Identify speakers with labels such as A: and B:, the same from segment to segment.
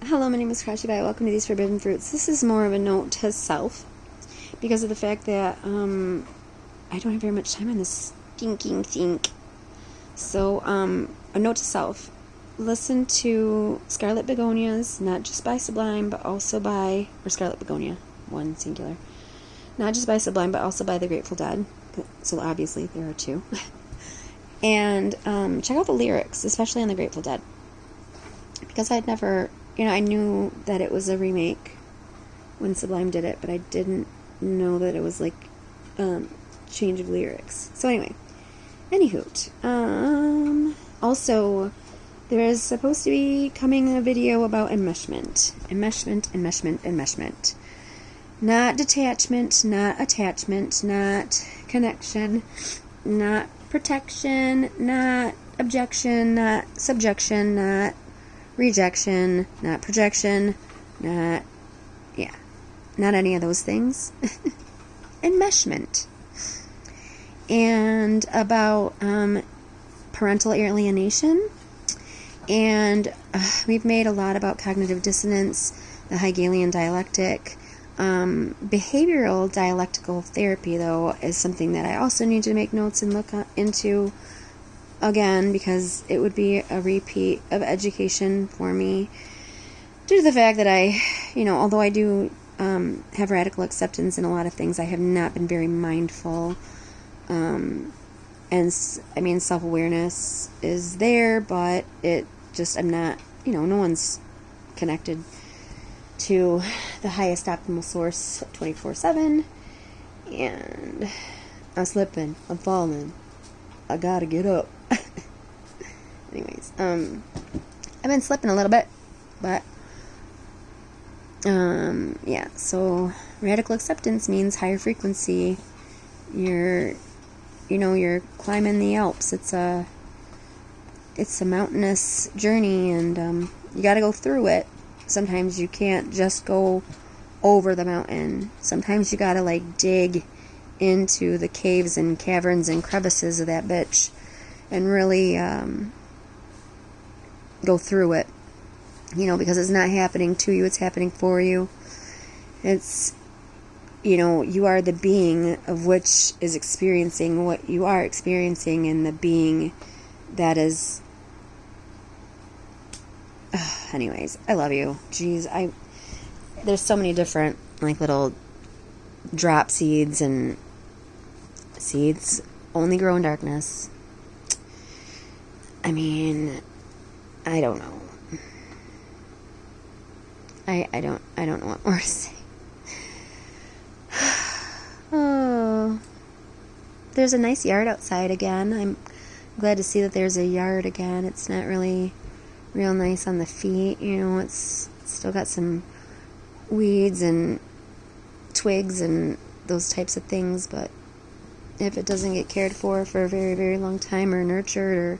A: Hello, my name is Crashy Bye. Welcome to These Forbidden Fruits. This is more of a note to self because of the fact that I don't have very much time on this stinking think. So, a note to self. Listen to Scarlet Begonias, not just by Sublime, but also by, or Scarlet Begonia, one singular. Not just by Sublime, but also by the Grateful Dead. So obviously there are two. And check out the lyrics, especially on the Grateful Dead. Because I'd never, I knew that it was a remake when Sublime did it, but I didn't know that it was like change of lyrics. So anyway, anyhoot. Also, there is supposed to be coming a video about enmeshment. Enmeshment. Not detachment, not attachment, not connection, not protection, not objection, not subjection, not rejection, not projection, not any of those things. Enmeshment. And about parental alienation. And we've made a lot about cognitive dissonance, the Hegelian dialectic. Behavioral dialectical therapy, though, is something that I also need to make notes and look into again, because it would be a repeat of education for me due to the fact that I, although I do have radical acceptance in a lot of things, I have not been very mindful. And self-awareness is there, but I'm not, no one's connected to the highest optimal source 24/7, and I'm slipping, I'm falling, I gotta get up. Anyways, I've been slipping a little bit, but so radical acceptance means higher frequency. You're climbing the Alps. It's a mountainous journey, and you got to go through it. Sometimes you can't just go over the mountain. Sometimes you got to dig into the caves and caverns and crevices of that bitch and really go through it. Because it's not happening to you, it's happening for you. It's you are the being of which is experiencing what you are experiencing, and the being that is... anyways, I love you. Jeez, there's so many different, little drop seeds, and seeds only grow in darkness. I don't know. I don't know what more to say. Oh, there's a nice yard outside again. I'm glad to see that there's a yard again. It's not really real nice on the feet. It's still got some weeds and twigs and those types of things, but if it doesn't get cared for a very, very long time, or nurtured, or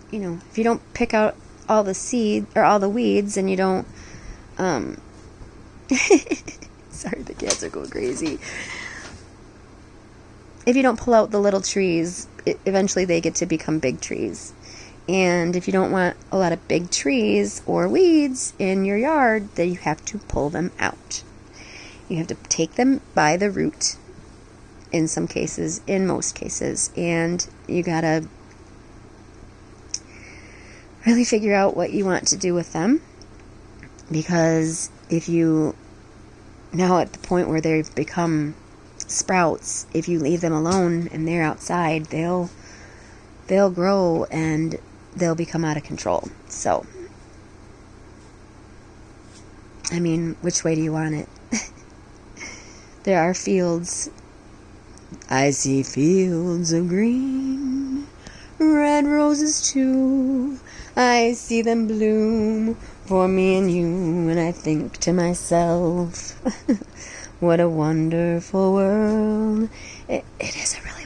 A: if you don't pick out all the seed or all the weeds, and you don't sorry, the cats are going crazy. If you don't pull out the little trees, eventually they get to become big trees. And if you don't want a lot of big trees or weeds in your yard, then you have to pull them out. You have to take them by the root in some cases, in most cases, and you gotta really figure out what you want to do with them, because if you, now at the point where they've become sprouts, if you leave them alone and they're outside, they'll grow and they'll become out of control. So, which way do you want it? There are fields. I see fields of green, red roses too. I see them bloom for me and you, and I think to myself, what a wonderful world. It is a really